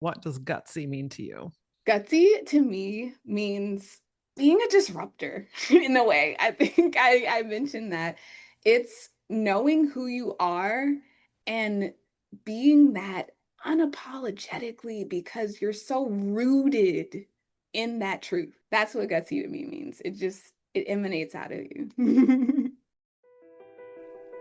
What does gutsy mean to you? Gutsy to me means being a disruptor in a way. I think I mentioned that. It's knowing who you are and being that unapologetically because you're so rooted in that truth. That's what gutsy to me means. It emanates out of you.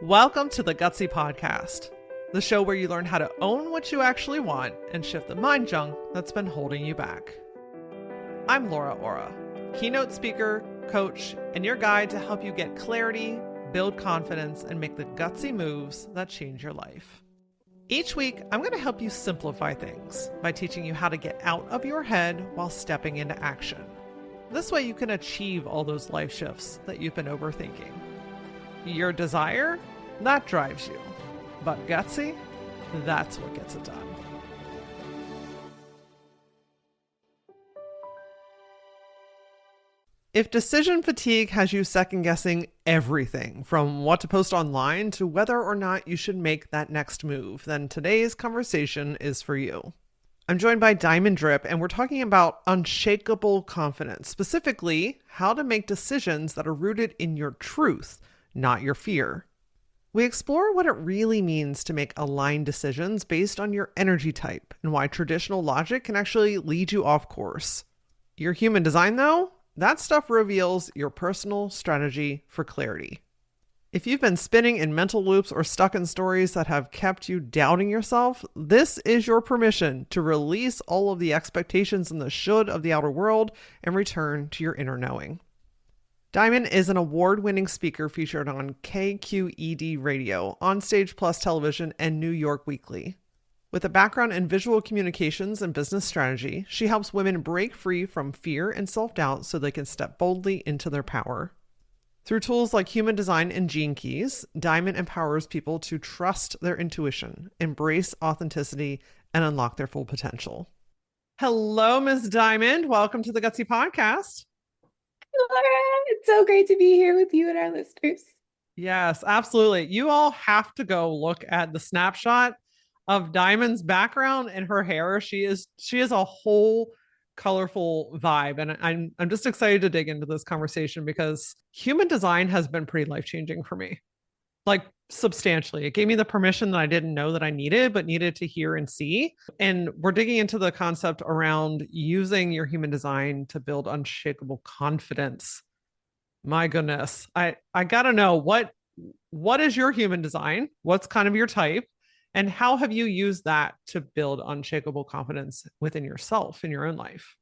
Welcome to the Gutsy Podcast, the show where you learn how to own what you actually want and shift the mind junk that's been holding you back. I'm LauraAura, keynote speaker, coach, and your guide to help you get clarity, build confidence, and make the gutsy moves that change your life. Each week, I'm going to help you simplify things by teaching you how to get out of your head while stepping into action. This way you can achieve all those life shifts that you've been overthinking. Your desire, that drives you. But gutsy, that's what gets it done. If decision fatigue has you second guessing everything from what to post online to whether or not you should make that next move, then today's conversation is for you. I'm joined by Diamond Drip, and we're talking about unshakable confidence, specifically how to make decisions that are rooted in your truth, not your fear. We explore what it really means to make aligned decisions based on your energy type and why traditional logic can actually lead you off course. Your human design, though, that stuff reveals your personal strategy for clarity. If you've been spinning in mental loops or stuck in stories that have kept you doubting yourself, this is your permission to release all of the expectations and the should of the outer world and return to your inner knowing. Diamond is an award-winning speaker featured on KQED Radio, Onstage Plus Television, and New York Weekly. With a background in visual communications and business strategy, she helps women break free from fear and self-doubt so they can step boldly into their power. Through tools like human design and gene keys, Diamond empowers people to trust their intuition, embrace authenticity, and unlock their full potential. Hello, Ms. Diamond. Welcome to the Gutsy Podcast. Laura, it's so great to be here with you and our listeners. Yes, absolutely. You all have to go look at the snapshot of Diamond's background and her hair. She is a whole colorful vibe, and I'm just excited to dig into this conversation because human design has been pretty life-changing for me. Like substantially. It gave me the permission that I didn't know that I needed, but needed to hear and see. And we're digging into the concept around using your human design to build unshakable confidence. My goodness. I gotta know what is your human design? What's kind of your type? And how have you used that to build unshakable confidence within yourself in your own life?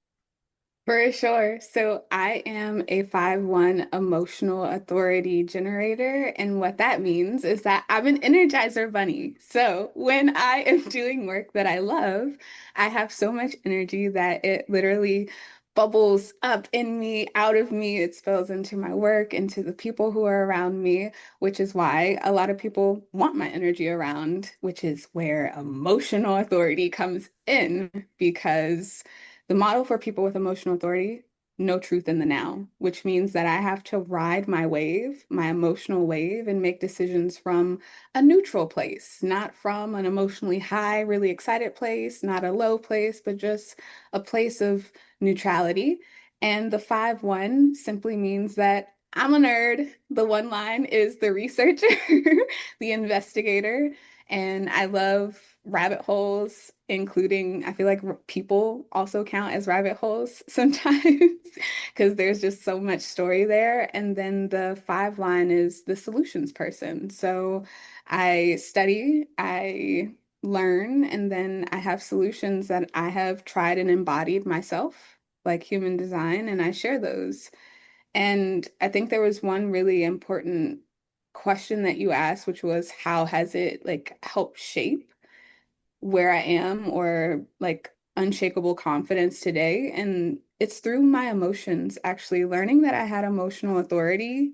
For sure. So I am a 5/1 emotional authority generator. And what that means is that I'm an energizer bunny. So when I am doing work that I love, I have so much energy that it literally bubbles up in me, out of me. It spills into my work, into the people who are around me, which is why a lot of people want my energy around, which is where emotional authority comes in because the model for people with emotional authority, no truth in the now, which means that I have to ride my wave, my emotional wave, and make decisions from a neutral place, not from an emotionally high, really excited place, not a low place, but just a place of neutrality. And the 5/1 simply means that I'm a nerd. The one line is the researcher, the investigator, and I love rabbit holes, including, I feel like people also count as rabbit holes sometimes because there's just so much story there. And then the 5 line is the solutions person. So I study, I learn, and then I have solutions that I have tried and embodied myself, like human design, and I share those. And I think there was one really important question that you asked, which was how has it like helped shape where I am or like unshakable confidence today? And it's through my emotions, actually learning that I had emotional authority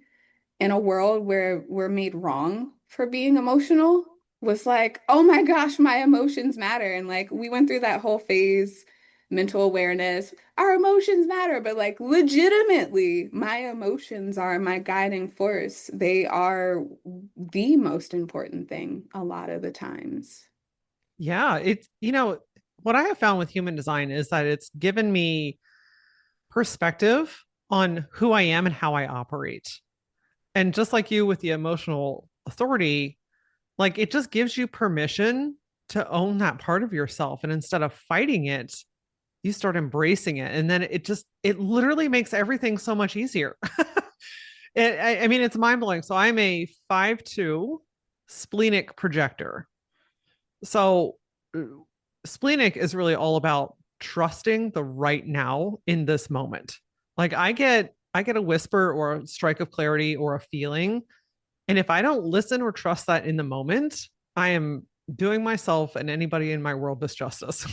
in a world where we're made wrong for being emotional was like, oh my gosh, my emotions matter. And like we went through that whole phase, mental awareness, our emotions matter, but like legitimately, my emotions are my guiding force. They are the most important thing a lot of the times. Yeah, it's what I have found with human design is that it's given me perspective on who I am and how I operate. And just like you with the emotional authority, like it just gives you permission to own that part of yourself. And instead of fighting it, you start embracing it. And then it literally makes everything so much easier. I mean, it's mind blowing. So I'm a 5'2" splenic projector. So splenic is really all about trusting the right now in this moment. Like I get a whisper or a strike of clarity or a feeling, and if I don't listen or trust that in the moment, I am doing myself and anybody in my world this justice.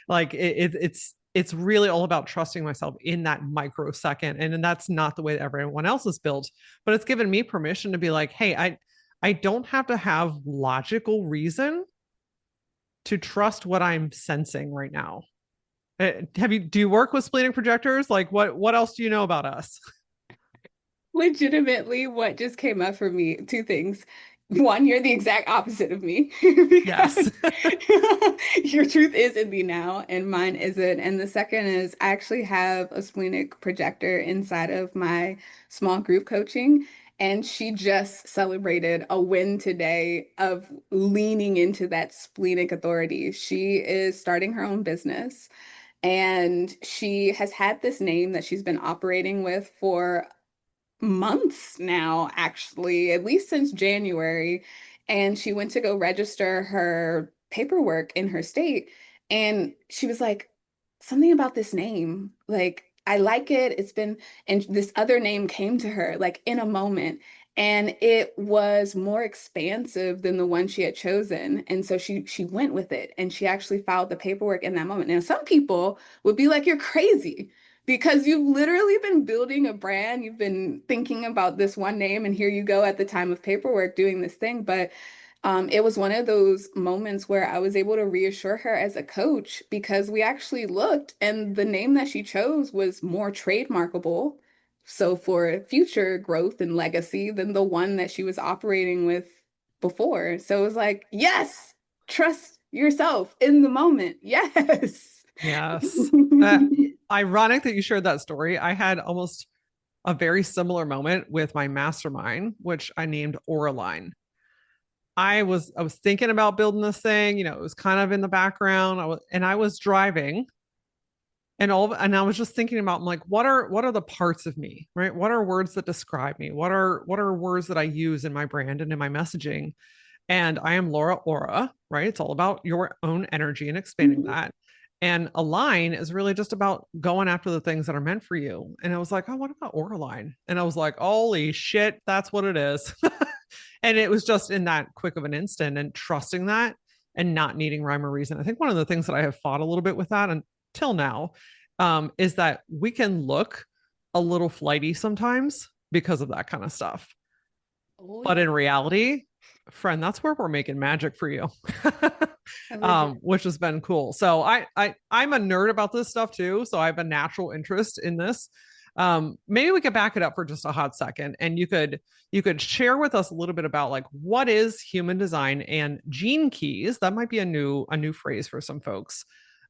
Like it's really all about trusting myself in that microsecond. And that's not the way that everyone else is built. But it's given me permission to be like, hey, I don't have to have logical reason to trust what I'm sensing right now. Do you work with splenic projectors? Like what else do you know about us? Legitimately, what just came up for me, two things. One, you're the exact opposite of me Yes. because your truth is in me now and mine isn't. And the second is I actually have a splenic projector inside of my small group coaching. And she just celebrated a win today of leaning into that splenic authority. She is starting her own business. And she has had this name that she's been operating with for months now, actually, at least since January. And she went to go register her paperwork in her state. And she was like, something about this name. Like, I like it. It's been, and this other name came to her like in a moment. And it was more expansive than the one she had chosen. And so she went with it and she actually filed the paperwork in that moment. Now, some people would be like, you're crazy because you've literally been building a brand. You've been thinking about this one name, and here you go at the time of paperwork doing this thing. But it was one of those moments where I was able to reassure her as a coach because we actually looked, and the name that she chose was more trademarkable. So for future growth and legacy than the one that she was operating with before. So it was like, yes, trust yourself in the moment. Yes. Yes. Ironic that you shared that story. I had almost a very similar moment with my mastermind, which I named Auraline. I was thinking about building this thing, it was kind of in the background. I was driving and I was just thinking about I'm like, what are the parts of me, right? What are words that describe me? What are words that I use in my brand and in my messaging? And I am LauraAura, right? It's all about your own energy and expanding Mhm. that. And align is really just about going after the things that are meant for you. And I was like, oh, what about Auraline? And I was like, holy shit, that's what it is. And it was just in that quick of an instant and trusting that and not needing rhyme or reason. I think one of the things that I have fought a little bit with that until now is that we can look a little flighty sometimes because of that kind of stuff. Oh, But yeah. in reality, friend, that's where we're making magic for you. I legit. Which has been cool. So I'm a nerd about this stuff too. So I have a natural interest in this. Maybe we could back it up for just a hot second, and you could share with us a little bit about like what is human design and gene keys. That might be a new phrase for some folks.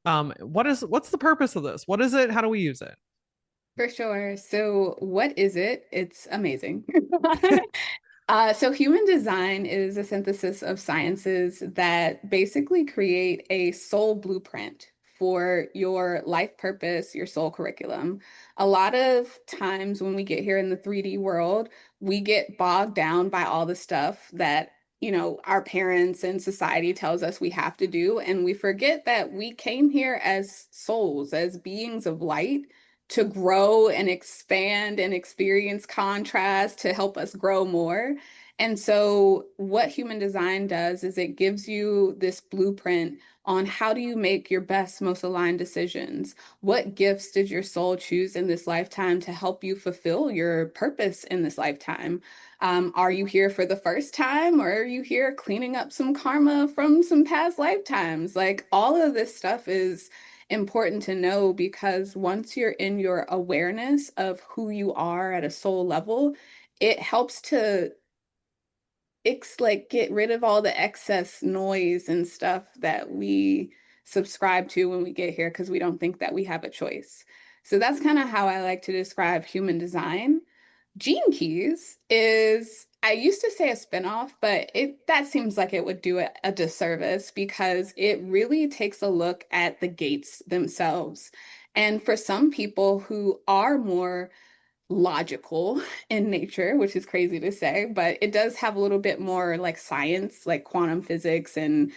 What's the purpose of this? What is it? How do we use it? For sure. So, what is it? It's amazing. So human design is a synthesis of sciences that basically create a soul blueprint for your life purpose, your soul curriculum. A lot of times when we get here in the 3D world, we get bogged down by all the stuff that, our parents and society tells us we have to do, and we forget that we came here as souls, as beings of light to grow and expand and experience contrast to help us grow more. And so, what human design does is it gives you this blueprint on how do you make your best, most aligned decisions? What gifts did your soul choose in this lifetime to help you fulfill your purpose in this lifetime? Are you here for the first time, or are you here cleaning up some karma from some past lifetimes? Like, all of this stuff is important to know because once you're in your awareness of who you are at a soul level, it helps to it's like get rid of all the excess noise and stuff that we subscribe to when we get here because we don't think that we have a choice. So that's kind of how I like to describe human design. Gene Keys is, I used to say a spinoff, but that seems like it would do it a disservice because it really takes a look at the gates themselves. And for some people who are more logical in nature, which is crazy to say, but it does have a little bit more like science, like quantum physics and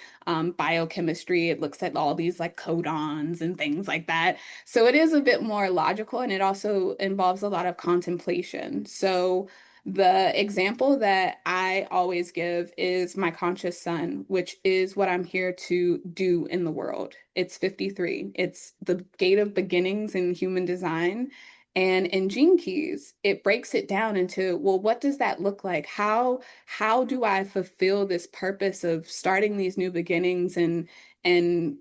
biochemistry. It looks at all these like codons and things like that. So it is a bit more logical and it also involves a lot of contemplation. So the example that I always give is my conscious sun, which is what I'm here to do in the world. It's 53. It's the gate of beginnings in human design. And in Gene Keys, it breaks it down into, well, what does that look like? How do I fulfill this purpose of starting these new beginnings and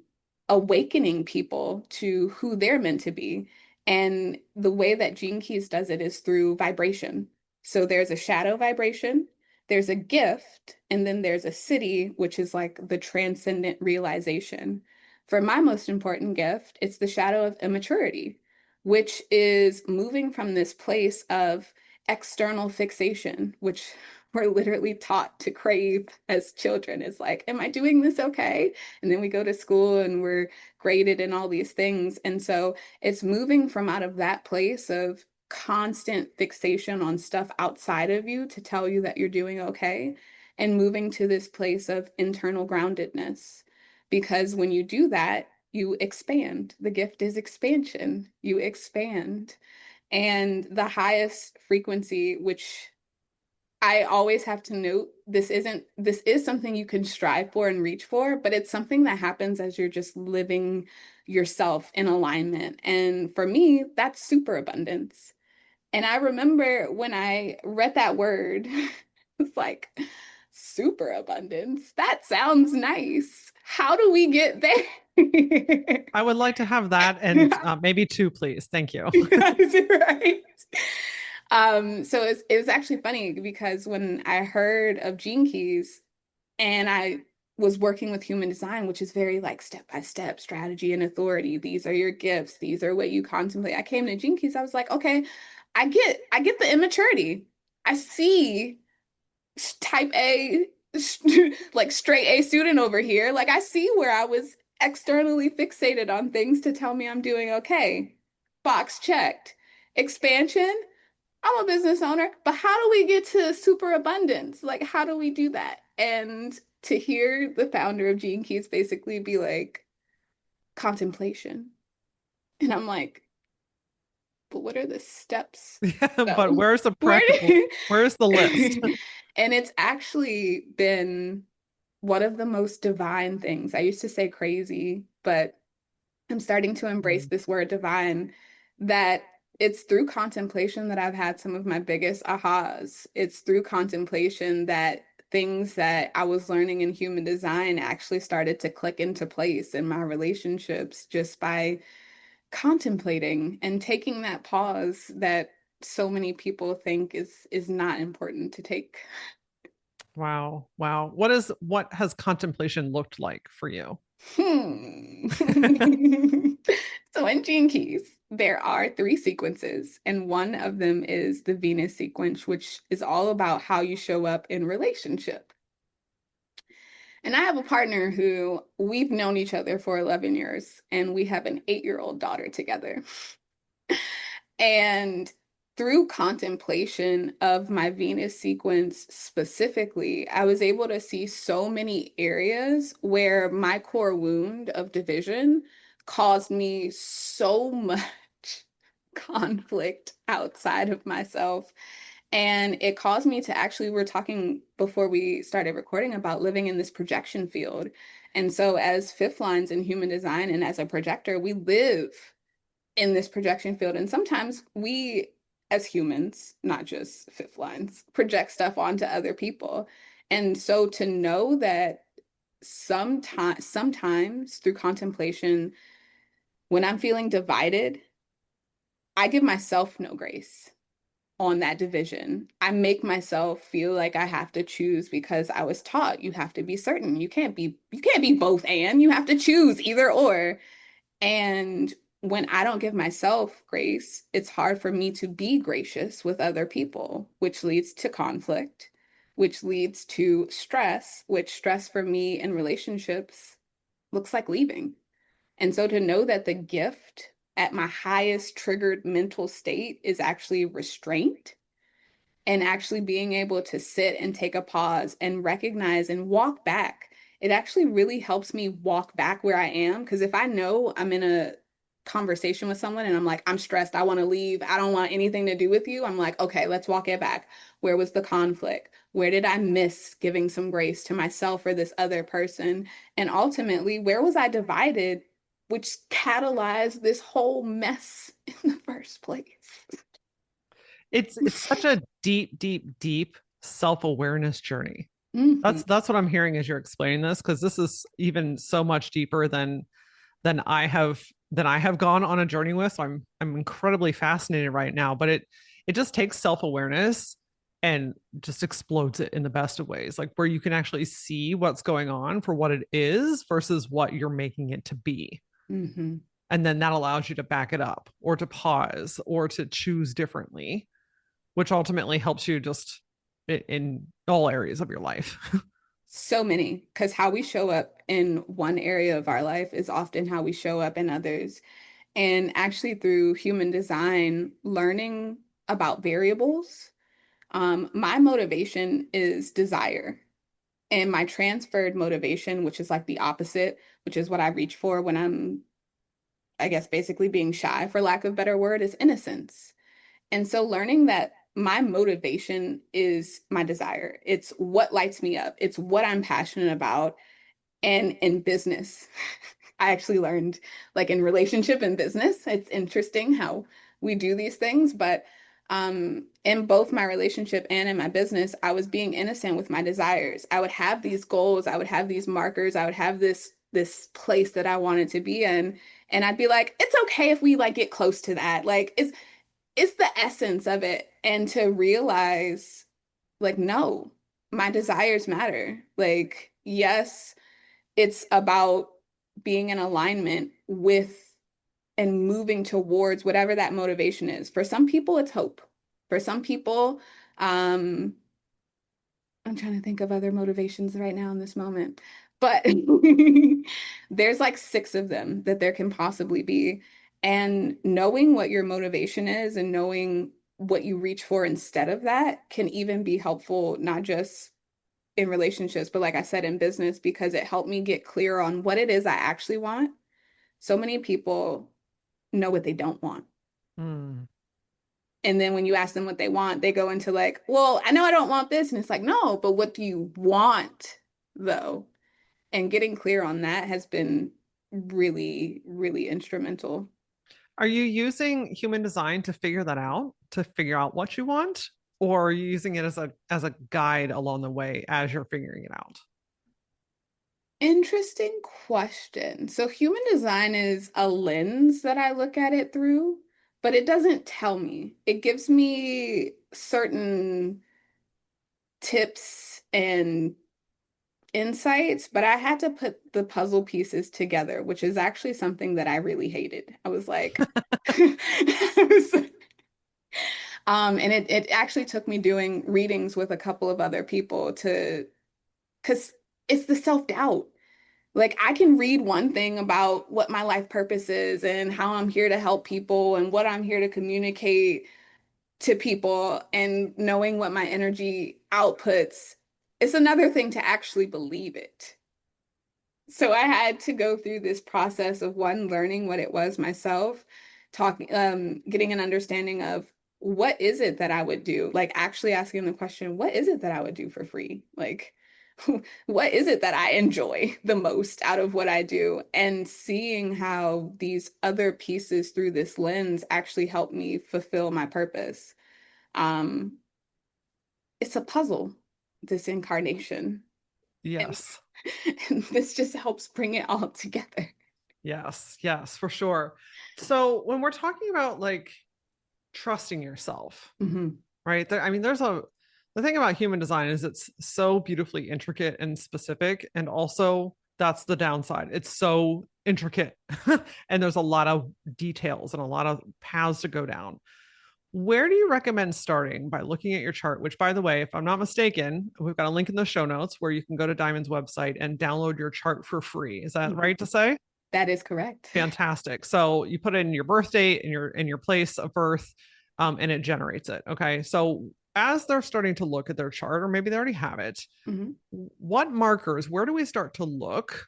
awakening people to who they're meant to be? And the way that Gene Keys does it is through vibration. So there's a shadow vibration, there's a gift, and then there's a city, which is like the transcendent realization. For my most important gift, it's the shadow of immaturity, which is moving from this place of external fixation, which we're literally taught to crave as children. It's like, am I doing this okay? And then we go to school and we're graded and all these things. And so it's moving from out of that place of constant fixation on stuff outside of you to tell you that you're doing okay, and moving to this place of internal groundedness. Because when you do that, you expand. The gift is expansion. You expand. And the highest frequency, which I always have to note, this is something you can strive for and reach for, but it's something that happens as you're just living yourself in alignment. And for me, that's superabundance. And I remember when I read that word, it's like superabundance. That sounds nice. How do we get there? I would like to have that and maybe two, please. Thank you. Right. So it was actually funny because when I heard of Gene Keys and I was working with human design, which is very like step by step strategy and authority. These are your gifts. These are what you contemplate. I came to Gene Keys. I was like, okay, I get the immaturity. I see type A, like straight A student over here. Like I see where I was externally fixated on things to tell me I'm doing okay. Box checked. Expansion. I'm a business owner, but how do we get to superabundance? Like, how do we do that? And to hear the founder of Gene Keys basically be like, contemplation. And I'm like, but what are the steps Yeah, but though? where's the Where practical, where's the list? and it's actually been one of the most divine things. I used to say crazy, but I'm starting to embrace Mm. this word divine, that it's through contemplation that I've had some of my biggest ahas. It's through contemplation that things that I was learning in human design actually started to click into place in my relationships just by contemplating and taking that pause that so many people think is not important to take. Wow. Wow. What has contemplation looked like for you? Hmm. So in Gene Keys, there are three sequences, and one of them is the Venus sequence, which is all about how you show up in relationship. And I have a partner who we've known each other for 11 years, and we have an 8-year-old daughter together. And through contemplation of my Venus sequence specifically, I was able to see so many areas where my core wound of division caused me so much conflict outside of myself. And it caused me to actually, we were talking before we started recording about living in this projection field. And so, as fifth lines in human design and as a projector, we live in this projection field. And sometimes we, as humans, not just fifth lines, project stuff onto other people. And so to know that sometimes through contemplation, when I'm feeling divided, I give myself no grace on that division. I make myself feel like I have to choose because I was taught you have to be certain. You can't be both and you have to choose either or. And when I don't give myself grace, it's hard for me to be gracious with other people, which leads to conflict, which leads to stress, which stress for me in relationships looks like leaving. And so to know that the gift at my highest triggered mental state is actually restraint and actually being able to sit and take a pause and recognize and walk back. It actually really helps me walk back where I am. Because if I know I'm in a conversation with someone and I'm like, I'm stressed, I want to leave, I don't want anything to do with you, I'm like, okay, let's walk it back. Where was the conflict? Where did I miss giving some grace to myself or this other person? And ultimately, where was I divided, which catalyzed this whole mess in the first place? It's such a deep, deep, deep self-awareness journey. Mhm. That's what I'm hearing as you're explaining this, because this is even so much deeper than I have gone on a journey with. So I'm incredibly fascinated right now. But it just takes self-awareness and just explodes it in the best of ways, like where you can actually see what's going on for what it is versus what you're making it to be. Mhm. And then that allows you to back it up or to pause or to choose differently, which ultimately helps you just in all areas of your life. So many, because how we show up in one area of our life is often how we show up in others. And actually, through human design, learning about variables, my motivation is desire. And my transferred motivation, which is like the opposite, which is what I reach for when I'm, I guess, basically being shy, for lack of a better word, is innocence. And so learning that my motivation is my desire. It's what lights me up. It's what I'm passionate about. And in business, I actually learned, like in relationship and business, it's interesting how we do these things. But in both my relationship and in my business, I was being innocent with my desires. I would have these goals, I would have these markers, I would have this place that I wanted to be in. And I'd be like, it's okay if we like get close to that. Like it's the essence of it. And to realize, like, no, my desires matter. Like, yes, it's about being in alignment with and moving towards whatever that motivation is. For some people, it's hope. For some people, um, I'm trying to think of other motivations right now in this moment, but there's like six of them that there can possibly be. And knowing what your motivation is and knowing what you reach for instead of that can even be helpful, not just in relationships, but like I said, in business, because it helped me get clear on what it is I actually want. So many people know what they don't want. Hmm. And then when you ask them what they want, they go into like, well, I know I don't want this. And it's like, no, but what do you want though? And getting clear on that has been really, really instrumental. Are you using human design to figure that out, to figure out what you want? Or are you using it as a guide along the way as you're figuring it out? Interesting question. So, human design is a lens that I look at it through, but it doesn't tell me. It gives me certain tips and insights, but I had to put the puzzle pieces together, which is actually something that I really hated. I was like, I was- and it actually took me doing readings with a couple of other people to, because it's the self-doubt. Like I can read one thing about what my life purpose is and how I'm here to help people and what I'm here to communicate to people and knowing what my energy outputs. It's another thing to actually believe it. So I had to go through this process of one, learning what it was myself, talking, getting an understanding of what is it that I would do? Like actually asking the question, what is it that I would do for free? Like, what is it that I enjoy the most out of what I do? And seeing how these other pieces through this lens actually help me fulfill my purpose. Um, it's a puzzle, this incarnation. And, Yes. and this just helps bring it all together. Yes. Yes, for sure. So when we're talking about like trusting yourself, Mhm. right? The thing about human design is it's so beautifully intricate and specific, and also that's the downside. It's so intricate, and there's a lot of details and a lot of paths to go down. Where do you recommend starting by looking at your chart? Which, by the way, if I'm not mistaken, we've got a link in the show notes where you can go to Diamond's website and download your chart for free. Is that right to say? That is correct. Fantastic. So you put in your birth date and your place of birth, and it generates it. Okay. So as they're starting to look at their chart, or maybe they already have it, what markers? Where do we start to look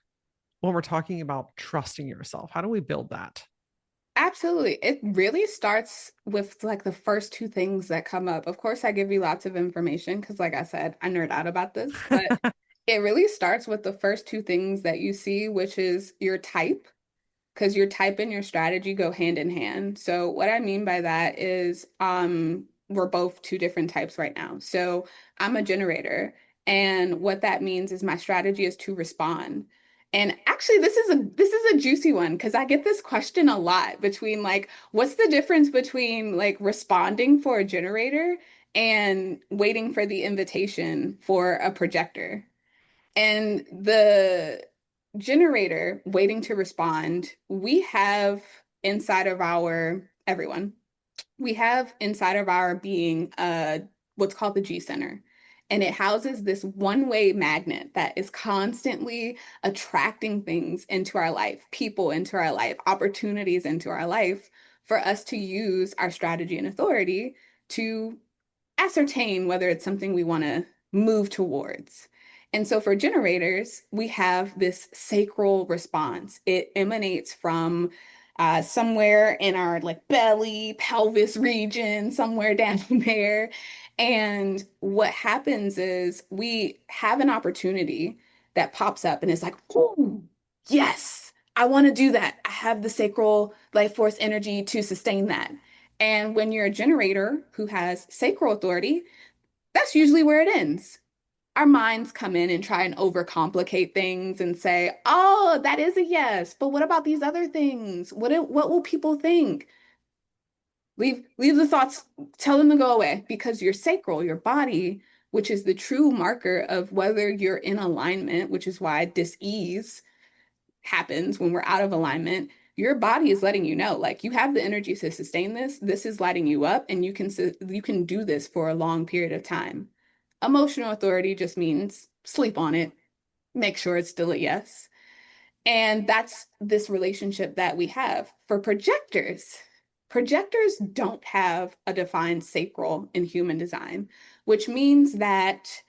when we're talking about trusting yourself? How do we build that? Absolutely. It really starts with like the first two things that come up. Of course, I give you lots of information because, like I said, I nerd out about this, but it really starts with the first two things that you see, which is your type, because your type and your strategy go hand in hand. So what I mean by that is we're both two different types right now. So I'm a generator, and what that means is my strategy is to respond. And actually this is a juicy one because I get this question a lot between like what's the difference between like responding for a generator and waiting for the invitation for a projector. And the generator waiting to respond, we have inside of our everyone, we have inside of our being what's called the G center. And it houses this one-way magnet that is constantly attracting things into our life, people into our life, opportunities into our life for us to use our strategy and authority to ascertain whether it's something we want to move towards. And so for generators, we have this sacral response. It emanates from somewhere in our like belly, pelvis region, somewhere down there. And what happens is we have an opportunity that pops up and it's like, oh, yes, I want to do that. I have the sacral life force energy to sustain that. And when you're a generator who has sacral authority, that's usually where it ends. Our minds come in and try and overcomplicate things and say, "Oh, that is a yes, but what about these other things? What will people think?" Leave the thoughts, tell them to go away because your sacral, your body, which is the true marker of whether you're in alignment, which is why dis-ease happens when we're out of alignment. Your body is letting you know, like you have the energy to sustain this. This is lighting you up, and you can do this for a long period of time. Emotional authority just means sleep on it, make sure it's still a yes. And that's this relationship that we have. For projectors, projectors don't have a defined sacral in human design, which means that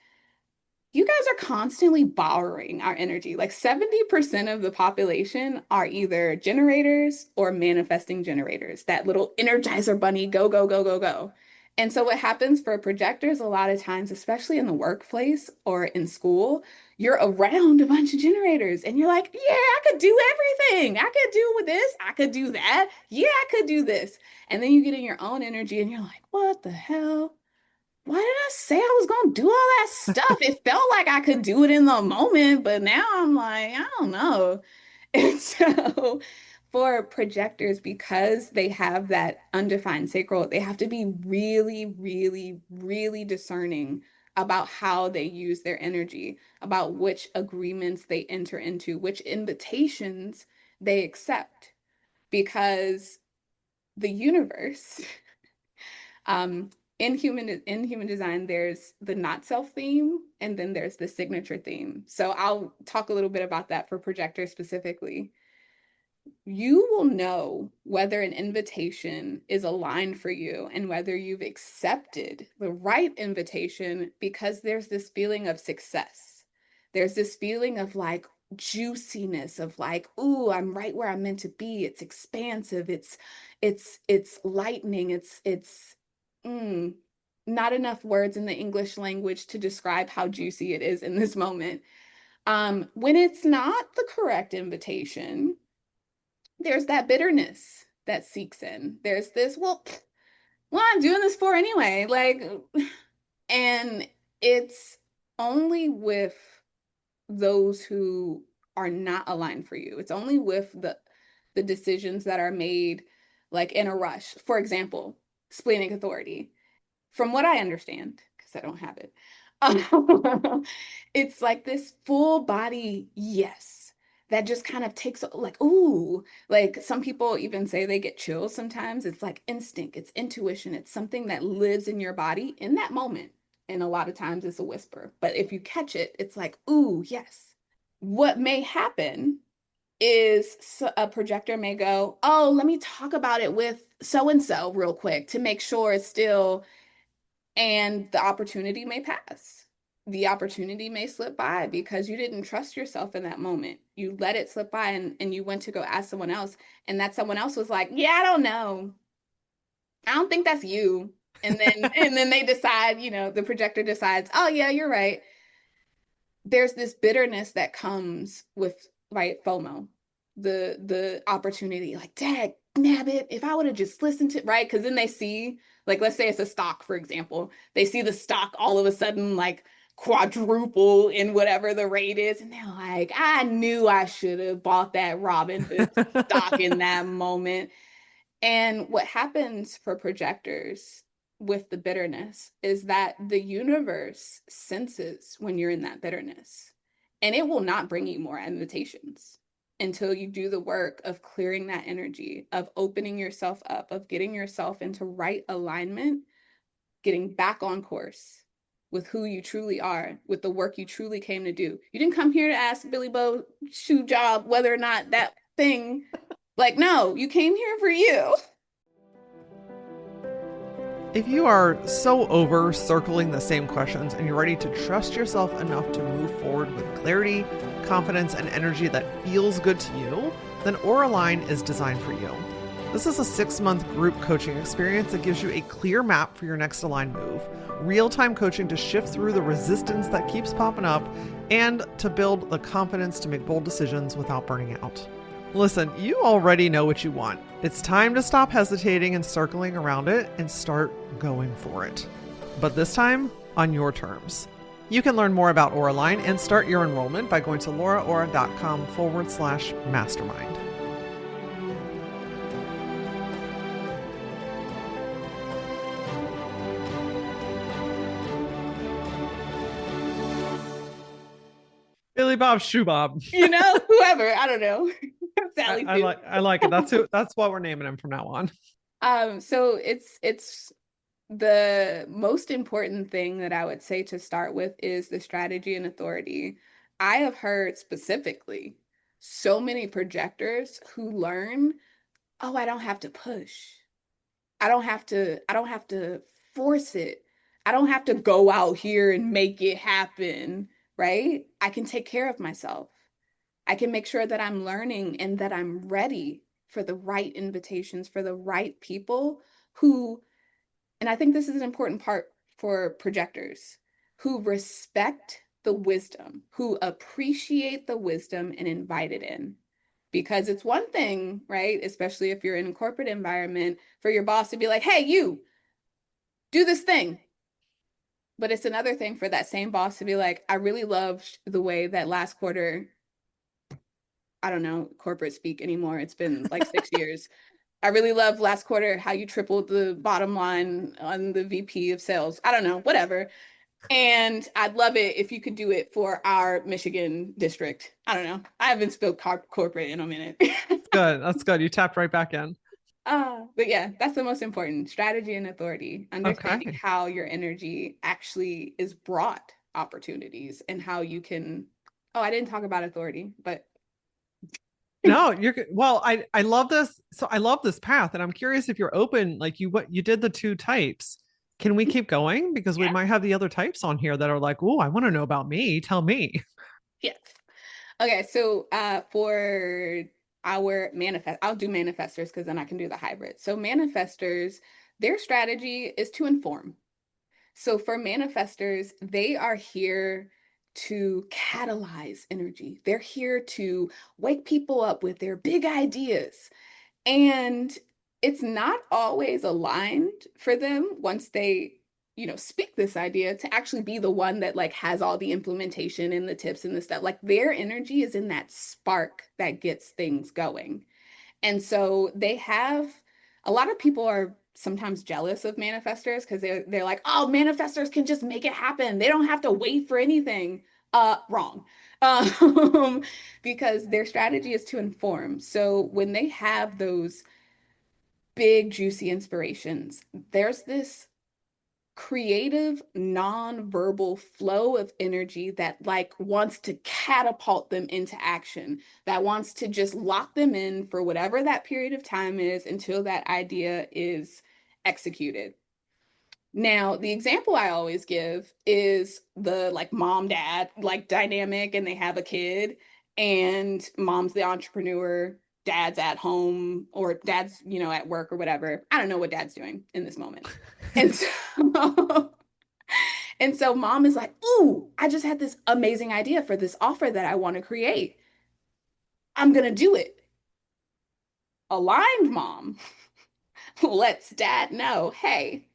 you guys are constantly borrowing our energy. Like 70% of the population are either generators or manifesting generators, that little energizer bunny, go, go, go, go, go. And so what happens for projectors a lot of times, especially in the workplace or in school, you're around a bunch of generators and you're like, yeah, I could do everything. I could do with this. I could do that. Yeah, I could do this. And then you get in your own energy and you're like, what the hell? Why did I say I was gonna do all that stuff? It felt like I could do it in the moment, but now I'm like, I don't know. And so for projectors, because they have that undefined sacral, they have to be really, really, really discerning about how they use their energy, about which agreements they enter into, which invitations they accept, because the universe um, in human design, there's the not self theme, and then there's the signature theme. So I'll talk a little bit about that for projectors specifically. You will know whether an invitation is aligned for you and whether you've accepted the right invitation because there's this feeling of success. There's this feeling of like juiciness of like, ooh, I'm right where I'm meant to be. It's expansive. It's lightning. It's mm, not enough words in the English language to describe how juicy it is in this moment. When it's not the correct invitation, there's that bitterness that seeks in. There's this, well, what I'm doing this for anyway. Like, and it's only with those who are not aligned for you. It's only with the decisions that are made like in a rush. For example, splenic authority. from what I understand, because I don't have it, it's like this full body yes that just kind of takes like, ooh, like some people even say they get chills sometimes. It's like instinct, it's intuition, it's something that lives in your body in that moment. And a lot of times it's a whisper, but if you catch it, it's like, ooh, yes. What may happen is a projector may go, oh, let me talk about it with so and so real quick to make sure it's still, and the opportunity may pass. The opportunity may slip by because you didn't trust yourself in that moment. You let it slip by and you went to go ask someone else, and that someone else was like, yeah, I don't know. I don't think that's you. And then they decide, the projector decides, oh yeah, you're right. There's this bitterness that comes with, right, FOMO, the opportunity, like, dang nabbit, if I would have just listened to, right, because then they see, like, let's say it's a stock, for example, they see the stock all of a sudden like quadruple in whatever the rate is, and they're like, I knew I should have bought that Robinhood stock in that moment. And what happens for projectors with the bitterness is that the universe senses when you're in that bitterness, and it will not bring you more invitations until you do the work of clearing that energy, of opening yourself up, of getting yourself into right alignment, getting back on course with who you truly are, with the work you truly came to do. You didn't come here to ask Billy Bo shoe job whether or not that thing, like, no, you came here for you. If you are so over circling the same questions and you're ready to trust yourself enough to move forward with clarity, confidence, and energy that feels good to you, then LauraAlign is designed for you. This is a 6-month group coaching experience that gives you a clear map for your next aligned move, real-time coaching to shift through the resistance that keeps popping up, and to build the confidence to make bold decisions without burning out. Listen, you already know what you want. It's time to stop hesitating and circling around it and start going for it. But this time, on your terms. You can learn more about LauraAlign and start your enrollment by going to LauraAura.com/mastermind. Billy Bob Shoe Bob. Whoever, I don't know. Sally I like it. That's what we're naming him from now on. So it's the most important thing that I would say to start with is the strategy and authority. I have heard specifically so many projectors who learn, oh, I don't have to push. I don't have to force it. I don't have to go out here and make it happen, right? I can take care of myself. I can make sure that I'm learning and that I'm ready for the right invitations, for the right people who, and I think this is an important part for projectors, who respect the wisdom, who appreciate the wisdom and invite it in. Because it's one thing, right? Especially if you're in a corporate environment, for your boss to be like, hey, you do this thing. But it's another thing for that same boss to be like, I really loved the way that last quarter, I don't know corporate speak anymore. It's been like 6 years. I really love last quarter how you tripled the bottom line on the VP of sales. I don't know, whatever. And I'd love it if you could do it for our Michigan district. I don't know. I haven't spilled corporate in a minute. Good. That's good. You tapped right back in. But yeah, that's the most important strategy and authority. Understanding Okay. how your energy actually is brought opportunities and how you can. Oh, I didn't talk about authority, but No, you're good. Well, I love this. So I love this path, and I'm curious if you're open. Like you did the 2 types. Can we keep going? Because we yeah, might have the other types on here that are like, oh, I want to know about me. Tell me. yes. Okay, so for our manifest, I'll do manifestors because then I can do the hybrid. So manifestors, their strategy is to inform. So for manifestors, they are here to catalyze energy. They're here to wake people up with their big ideas. And it's not always aligned for them once they, speak this idea to actually be the one that like has all the implementation and the tips and the stuff. Like their energy is in that spark that gets things going. And so they have a lot of people are sometimes jealous of manifestors because they're like, oh, manifestors can just make it happen. They don't have to wait for anything. Wrong. Um, because their strategy is to inform. So when they have those big, juicy inspirations, there's this creative, non-verbal flow of energy that like wants to catapult them into action, that wants to just lock them in for whatever that period of time is until that idea is executed. Now, the example I always give is the like mom dad like dynamic, and they have a kid, and mom's the entrepreneur, dad's at home, or dad's, at work or whatever. I don't know what dad's doing in this moment. And so and so mom is like, "Ooh, I just had this amazing idea for this offer that I want to create. I'm going to do it." Aligned mom lets dad know, "Hey,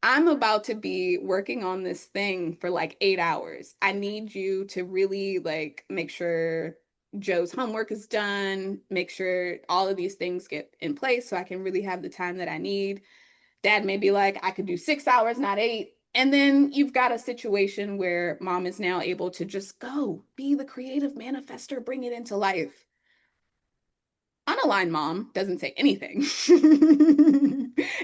I'm about to be working on this thing for like 8 hours. I need you to really like make sure Joe's homework is done, make sure all of these things get in place so I can really have the time that I need." Dad may be like, "I could do 6 hours, not 8." And then you've got a situation where mom is now able to just go be the creative manifester, bring it into life. Unaligned mom doesn't say anything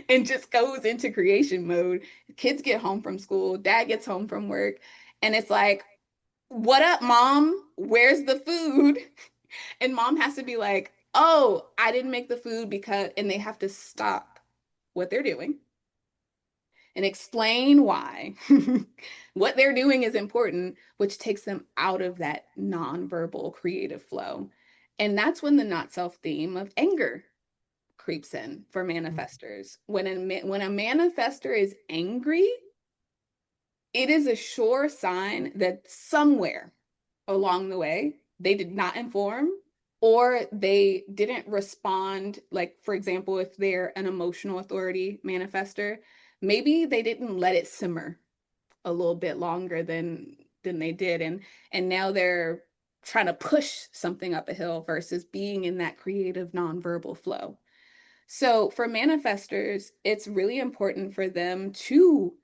and just goes into creation mode. Kids get home from school, dad gets home from work, and it's like, "What up, mom? Where's the food?" And mom has to be like, "Oh, I didn't make the food because," and they have to stop what they're doing and explain why what they're doing is important, which takes them out of that nonverbal creative flow. And that's when the not self theme of anger creeps in for manifestors. When a manifestor is angry, it is a sure sign that somewhere along the way they did not inform, or they didn't respond. Like, for example, if they're an emotional authority manifestor, maybe they didn't let it simmer a little bit longer than they did, and now they're trying to push something up a hill versus being in that creative nonverbal flow. So for manifestors, it's really important for them to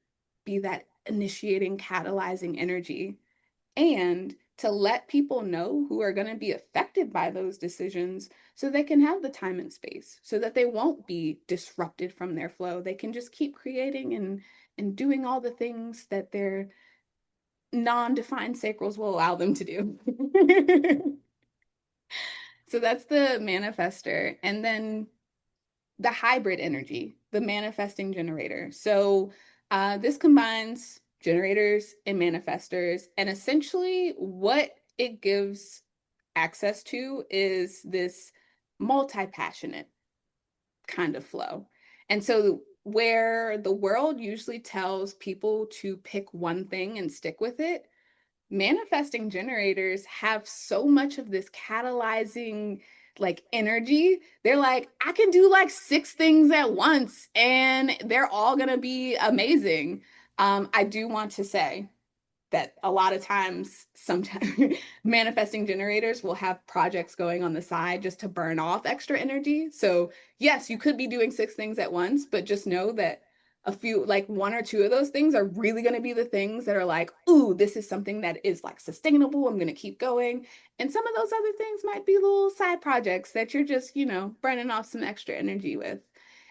be that initiating, catalyzing energy, and to let people know who are going to be affected by those decisions so they can have the time and space, so that they won't be disrupted from their flow. They can just keep creating and doing all the things that their non-defined sacrals will allow them to do. So that's the manifester. And then the hybrid energy, the manifesting generator. So this combines generators and manifestors, and essentially what it gives access to is this multi-passionate kind of flow. And so where the world usually tells people to pick one thing and stick with it, manifesting generators have so much of this catalyzing like energy. They're like, "I can do like 6 things at once and they're all going to be amazing." I do want to say that a lot of times, sometimes manifesting generators will have projects going on the side just to burn off extra energy. So yes, you could be doing 6 things at once, but just know that a few, like 1 or 2 of those things are really going to be the things that are like, "Ooh, this is something that is like sustainable. I'm going to keep going." And some of those other things might be little side projects that you're just, burning off some extra energy with.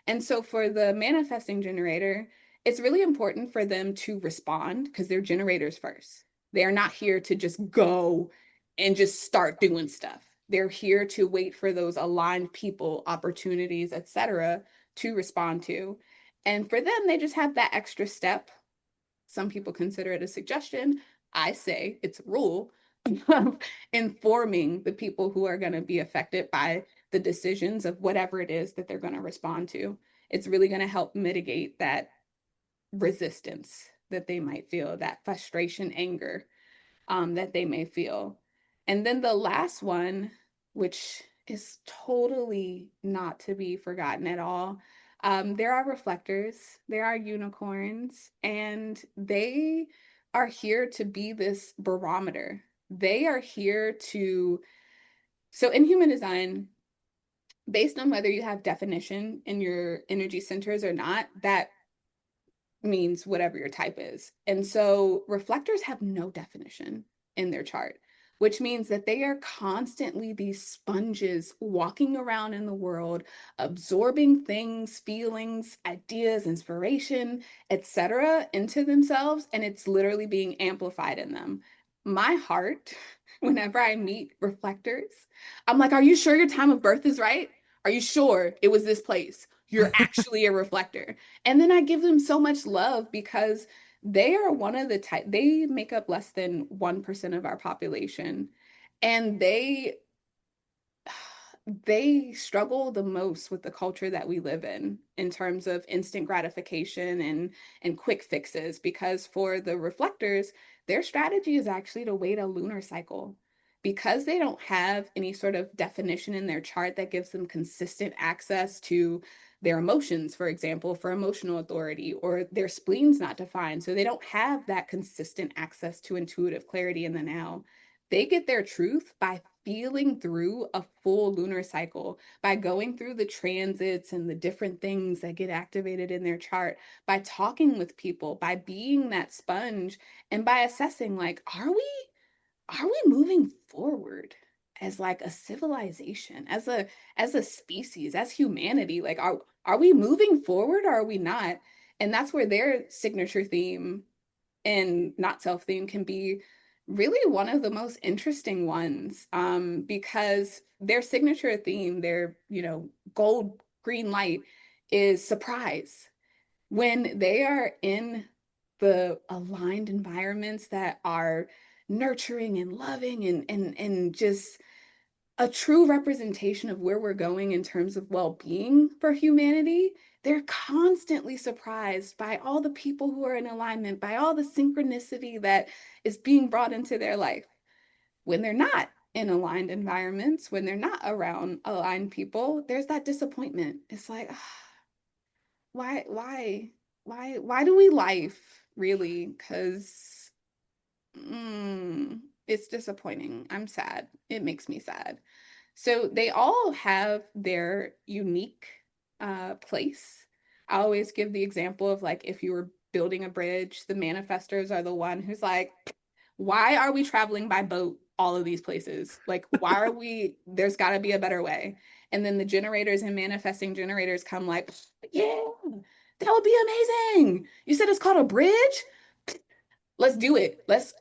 And so for the manifesting generator, it's really important for them to respond because they're generators first. They are not here to just go and just start doing stuff. They're here to wait for those aligned people, opportunities, etc., to respond to. And for them, they just have that extra step. Some people consider it a suggestion. I say it's a rule of informing the people who are going to be affected by the decisions of whatever it is that they're going to respond to. It's really going to help mitigate that resistance that they might feel, that frustration, anger that they may feel. And then the last one, which is totally not to be forgotten at all, there are reflectors, there are unicorns, and they are here to be this barometer. They are here to, so in human design, based on whether you have definition in your energy centers or not, that means whatever your type is. And so reflectors have no definition in their chart, which means that they are constantly these sponges walking around in the world, absorbing things, feelings, ideas, inspiration, etc. into themselves, and it's literally being amplified in them. My heart, whenever I meet reflectors, I'm like, are you sure your time of birth is right? Are you sure it was this place? You're actually a reflector. And then I give them so much love because they are one of the type, they make up less than 1% of our population. And they struggle the most with the culture that we live in terms of instant gratification and quick fixes, because for the reflectors, their strategy is actually to wait a lunar cycle. Because they don't have any sort of definition in their chart that gives them consistent access to their emotions, for example, for emotional authority, or their spleen's not defined, so they don't have that consistent access to intuitive clarity in the now. They get their truth by feeling through a full lunar cycle, by going through the transits and the different things that get activated in their chart, by talking with people, by being that sponge, and by assessing, like, are we moving forward as like a civilization, as a species, as humanity? Like, are we moving forward or are we not? And that's where their signature theme and not self theme can be really one of the most interesting ones, because their signature theme, their gold green light, is surprise. When they are in the aligned environments that are nurturing and loving and just a true representation of where we're going in terms of well-being for humanity, they're constantly surprised by all the people who are in alignment, by all the synchronicity that is being brought into their life. When they're not in aligned environments, when they're not around aligned people, there's that disappointment. It's like, why do we life really? Because it's disappointing. I'm sad. It makes me sad. So they all have their unique place. I always give the example of, like, if you were building a bridge, the manifestors are the one who's like, why are we traveling by boat all of these places? Like, why are we, there's got to be a better way. And then the generators and manifesting generators come like, yeah, that would be amazing. You said it's called a bridge? Let's do it. Let's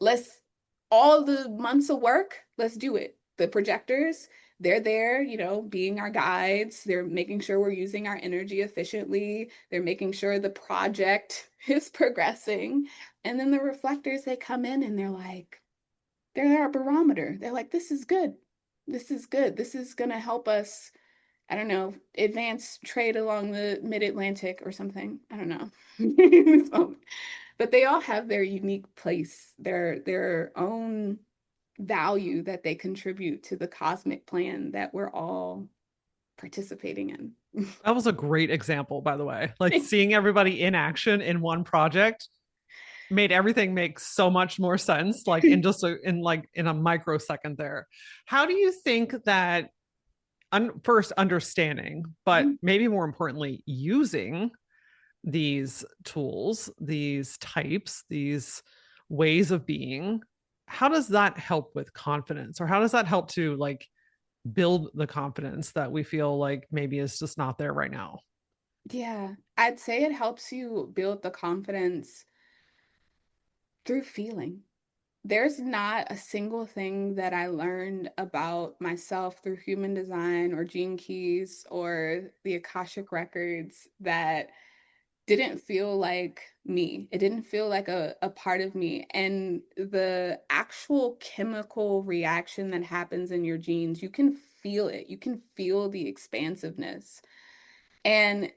all the months of work, let's do it. The projectors, they're there, being our guides. They're making sure we're using our energy efficiently. They're making sure the project is progressing. And then the reflectors, they come in and they're like, they're our barometer. They're like, this is good. This is good. This is going to help us, I don't know, advance trade along the mid-Atlantic or something. I don't know. So, but they all have their unique place, their own value that they contribute to the cosmic plan that we're all participating in. That was a great example, by the way. Like, seeing everybody in action in one project made everything make so much more sense, like in just in a microsecond there. How do you think that first understanding, but maybe more importantly, using these tools, these types, these ways of being, how does that help with confidence, or how does that help to like build the confidence that we feel like maybe is just not there right now? Yeah, I'd say it helps you build the confidence through feeling. There's not a single thing that I learned about myself through human design or gene keys or the Akashic records that didn't feel like me. It didn't feel like a part of me. And the actual chemical reaction that happens in your genes, you can feel it. You can feel the expansiveness. And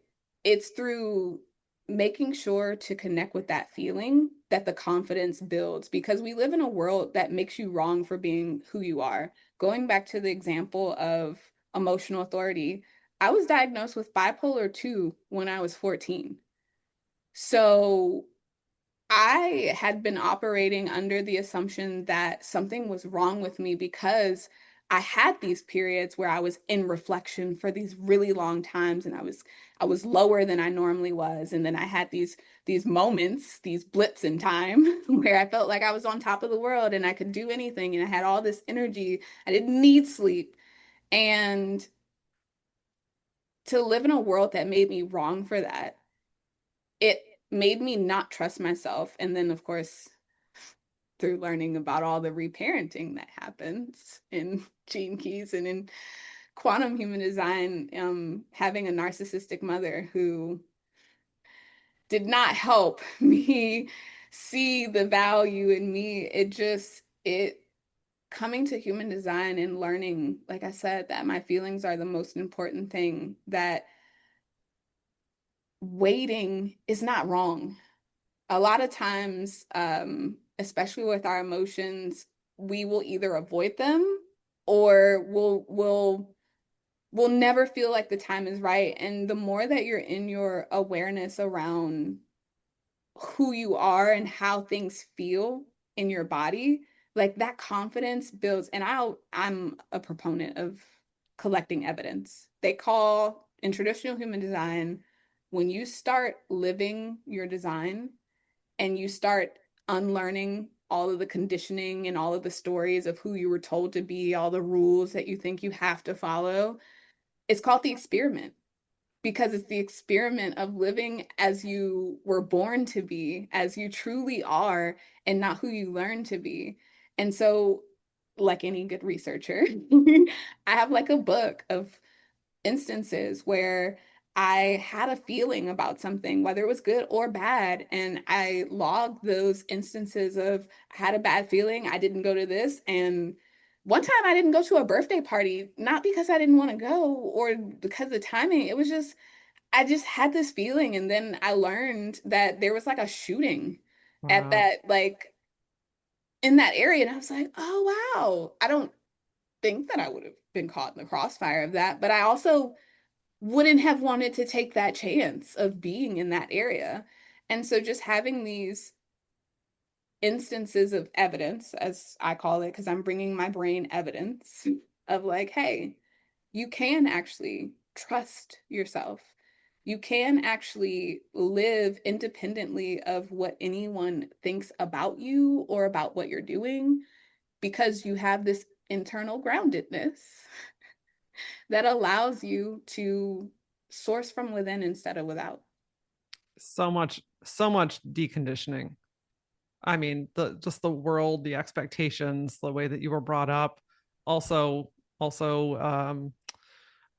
it's through making sure to connect with that feeling that the confidence builds, because we live in a world that makes you wrong for being who you are. Going back to the example of emotional authority, I was diagnosed with bipolar 2 when I was 14. So I had been operating under the assumption that something was wrong with me because I had these periods where I was in reflection for these really long times, and I was lower than I normally was. And then I had these moments, these blips in time where I felt like I was on top of the world and I could do anything and I had all this energy. I didn't need sleep. And to live in a world that made me wrong for that, it made me not trust myself. And then, of course, through learning about all the reparenting that happens in Gene Keys and in quantum human design, having a narcissistic mother who did not help me see the value in me. It coming to human design and learning, like I said, that my feelings are the most important thing, that waiting is not wrong. A lot of times, especially with our emotions, we will either avoid them or we'll never feel like the time is right. And the more that you're in your awareness around who you are and how things feel in your body, like that confidence builds. And I'm a proponent of collecting evidence. They call in traditional human design, when you start living your design and you start unlearning all of the conditioning and all of the stories of who you were told to be, all the rules that you think you have to follow, it's called the experiment, because it's the experiment of living as you were born to be, as you truly are, and not who you learn to be. And so, like any good researcher, I have like a book of instances where I had a feeling about something, whether it was good or bad, and I logged those instances of I had a bad feeling, I didn't go to this, and one time I didn't go to a birthday party, not because I didn't want to go or because of the timing. It was just I just had this feeling, and then I learned that there was like a shooting at Wow. that like in that area, and I was like, oh wow. I don't think that I would have been caught in the crossfire of that, but I also wouldn't have wanted to take that chance of being in that area. And so just having these instances of evidence, as I call it, because I'm bringing my brain evidence of like, hey, you can actually trust yourself. You can actually live independently of what anyone thinks about you or about what you're doing, because you have this internal groundedness that allows you to source from within instead of without. So much deconditioning. I mean, the just the world, the expectations, the way that you were brought up, also also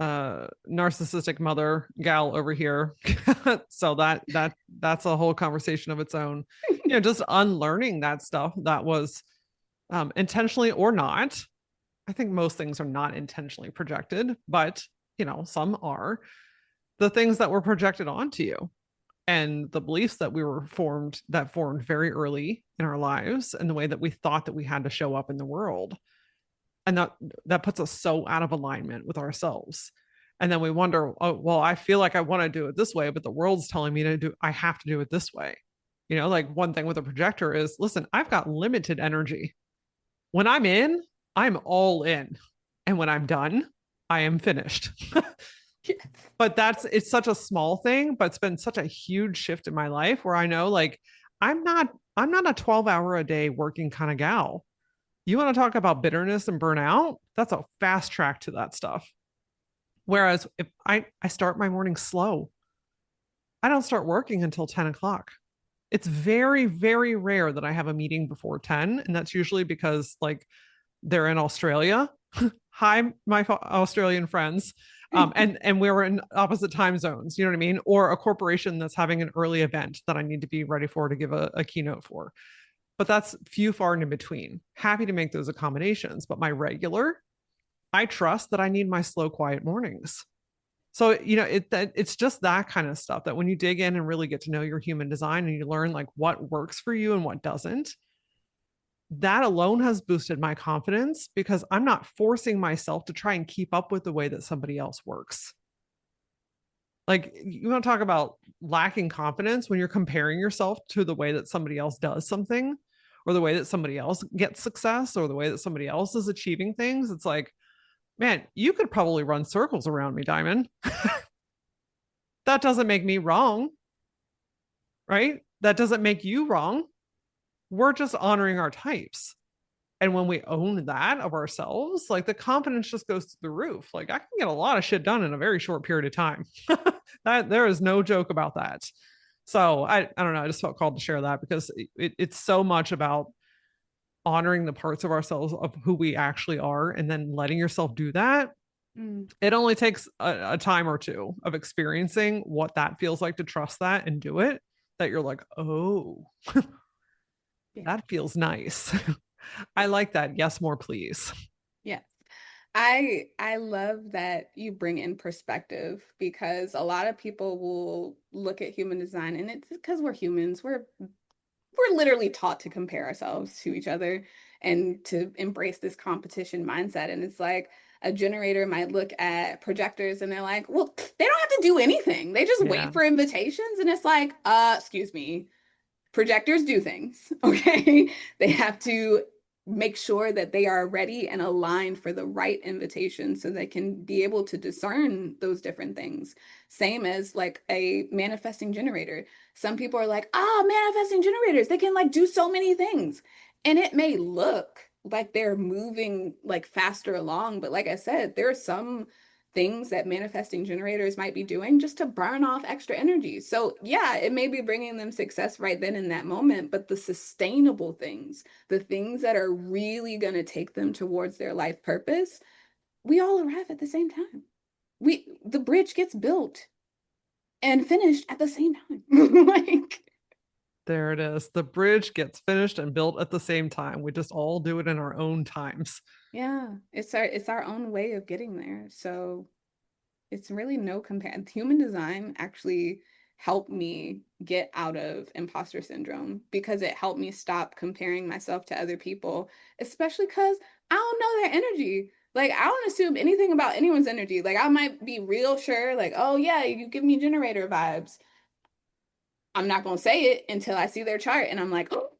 narcissistic mother gal over here. So that's a whole conversation of its own. Just unlearning that stuff that was intentionally or not. I think most things are not intentionally projected, but some are. The things that were projected onto you and the beliefs that we were formed very early in our lives, and the way that we thought that we had to show up in the world, and that puts us so out of alignment with ourselves. And then we wonder, oh well, I feel like I want to do it this way, but the world's telling me I have to do it this way. Like one thing with a projector is, listen, I've got limited energy. When I'm in, I'm all in, and when I'm done, I am finished. Yes. But it's such a small thing, but it's been such a huge shift in my life where I know, like, I'm not a 12-hour a day working kind of gal. You want to talk about bitterness and burnout? That's a fast track to that stuff. Whereas if I start my morning slow, I don't start working until 10 o'clock. It's very, very rare that I have a meeting before 10. And that's usually because, like, they're in Australia. Hi, my Australian friends. And we're in opposite time zones, you know what I mean? Or a corporation that's having an early event that I need to be ready for to give a keynote for. But that's few, far and in between. Happy to make those accommodations. But my regular, I trust that I need my slow, quiet mornings. So, it's just that kind of stuff that when you dig in and really get to know your human design and you learn like what works for you and what doesn't, that alone has boosted my confidence, because I'm not forcing myself to try and keep up with the way that somebody else works. Like, you want to talk about lacking confidence when you're comparing yourself to the way that somebody else does something, or the way that somebody else gets success, or the way that somebody else is achieving things. It's like, Man, you could probably run circles around me, Diamond. That doesn't make me wrong, right? That doesn't make you wrong. We're just honoring our types. And when we own that of ourselves, like the confidence just goes through the roof. Like I can get a lot of shit done in a very short period of time. That there is no joke about that. So I don't know. I just felt called to share that because it's so much about honoring the parts of ourselves of who we actually are and then letting yourself do that. Mm, It only takes a time or two of experiencing what that feels like to trust that and do it, that you're like, oh, yeah. that feels nice. I like that. Yes, more please. Yeah. I love that you bring in perspective because a lot of people will look at human design and it's because we're humans. We're literally taught to compare ourselves to each other and to embrace this competition mindset. And it's like a generator might look at projectors and they're like, well, they don't have to do anything. They just wait Yeah. for invitations. And it's like, excuse me, projectors do things, okay? They have to make sure that they are ready and aligned for the right invitation so they can be able to discern those different things. Same as like a manifesting generator. Some people are like, oh, manifesting generators, they can like do so many things. And it may look like they're moving like faster along, but like I said, there are some things that manifesting generators might be doing just to burn off extra energy. So, yeah, it may be bringing them success right then in that moment, but the sustainable things, the things that are really going to take them towards their life purpose, we all arrive at the same time. The bridge gets built and finished at the same time. Like, There it is. The bridge gets finished and built at the same time. We just all do it in our own times. yeah, it's our own way of getting there. So, it's really no compare. Human design actually helped me get out of imposter syndrome because it helped me stop comparing myself to other people, especially because I don't know their energy. Like, I don't assume anything about anyone's energy. Like, I might be real sure, like, oh, yeah, you give me generator vibes. I'm not going to say it until I see their chart and I'm like, oh,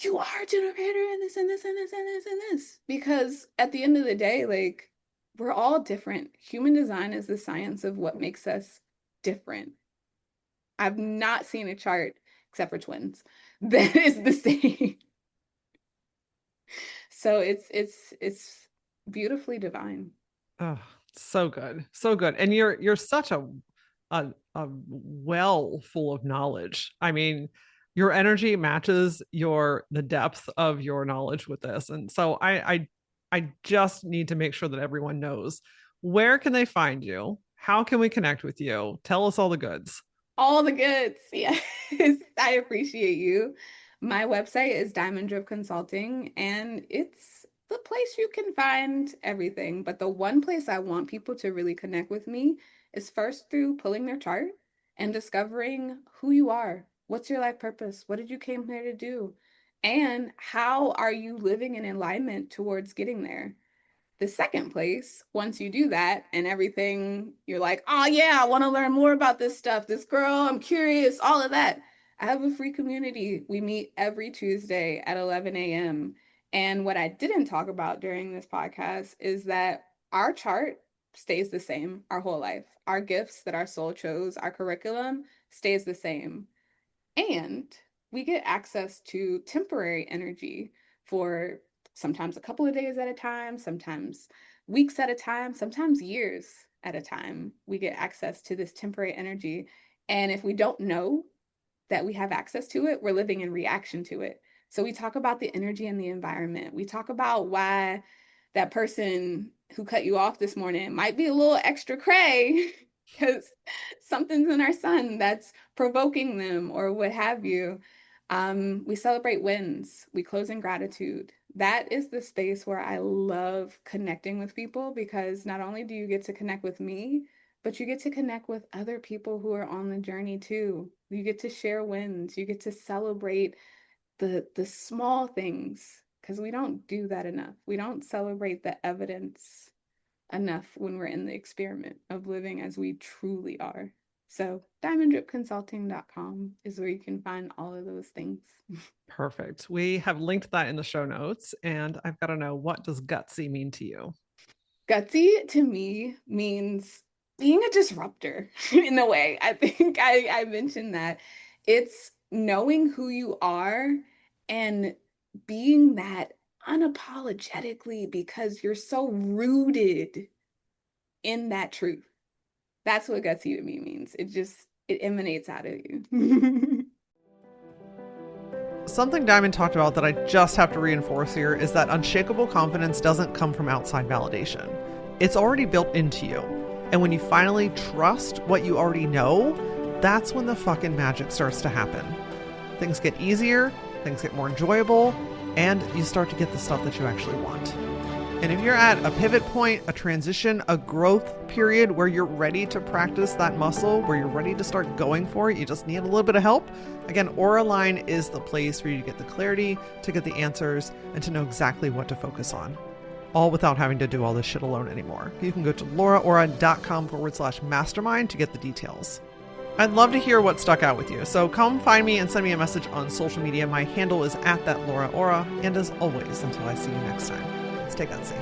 you are a generator and this and this and this and this and this. Because at the end of the day, like, we're all different. Human design is the science of what makes us different. I've not seen a chart, except for twins, that is the same. So it's beautifully divine. Oh, so good. So good. And you're such a well full of knowledge. I mean, your energy matches the depth of your knowledge with this. And so I just need to make sure that everyone knows, where can they find you? How can we connect with you? Tell us all the goods. All the goods. Yes. I appreciate you. My website is Diamond Drip Consulting, and it's the place you can find everything. But the one place I want people to really connect with me is first through pulling their chart and discovering who you are. What's your life purpose? What did you came here to do? And how are you living in alignment towards getting there? The second place, once you do that and everything, you're like, oh yeah, I want to learn more about this stuff. This girl, I'm curious, all of that. I have a free community. We meet every Tuesday at 11 a.m. And what I didn't talk about during this podcast is that our chart stays the same our whole life. Our gifts that our soul chose, our curriculum stays the same. And we get access to temporary energy for sometimes a couple of days at a time, sometimes weeks at a time, sometimes years at a time. We get access to this temporary energy. And if we don't know that we have access to it, we're living in reaction to it. So we talk about the energy in the environment. We talk about why that person who cut you off this morning might be a little extra cray because something's in our sun that's provoking them or what have you. We celebrate wins. We close in gratitude. That is the space where I love connecting with people because not only do you get to connect with me, but you get to connect with other people who are on the journey too. You get to share wins. You get to celebrate the small things because we don't do that enough. We don't celebrate the evidence enough when we're in the experiment of living as we truly are. So diamonddripconsulting.com is where you can find all of those things. Perfect. We have linked that in the show notes. And I've got to know, what does gutsy mean to you? Gutsy to me means being a disruptor in a way. I think I mentioned that. It's knowing who you are and being that unapologetically because you're so rooted in that truth. That's what gutsy to me means. It emanates out of you. Something Diamond talked about that I just have to reinforce here is that unshakable confidence doesn't come from outside validation. It's already built into you. And when you finally trust what you already know, that's when the fucking magic starts to happen. Things get easier, things get more enjoyable, and you start to get the stuff that you actually want. And if you're at a pivot point, a transition, a growth period where you're ready to practice that muscle, where you're ready to start going for it, you just need a little bit of help, again, AuraAlign is the place for you to get the clarity, to get the answers, and to know exactly what to focus on. All without having to do all this shit alone anymore. You can go to LauraAura.com/mastermind to get the details. I'd love to hear what stuck out with you, so come find me and send me a message on social media. My handle is @thatLauraAura, and as always, until I see you next time, stay gutsy.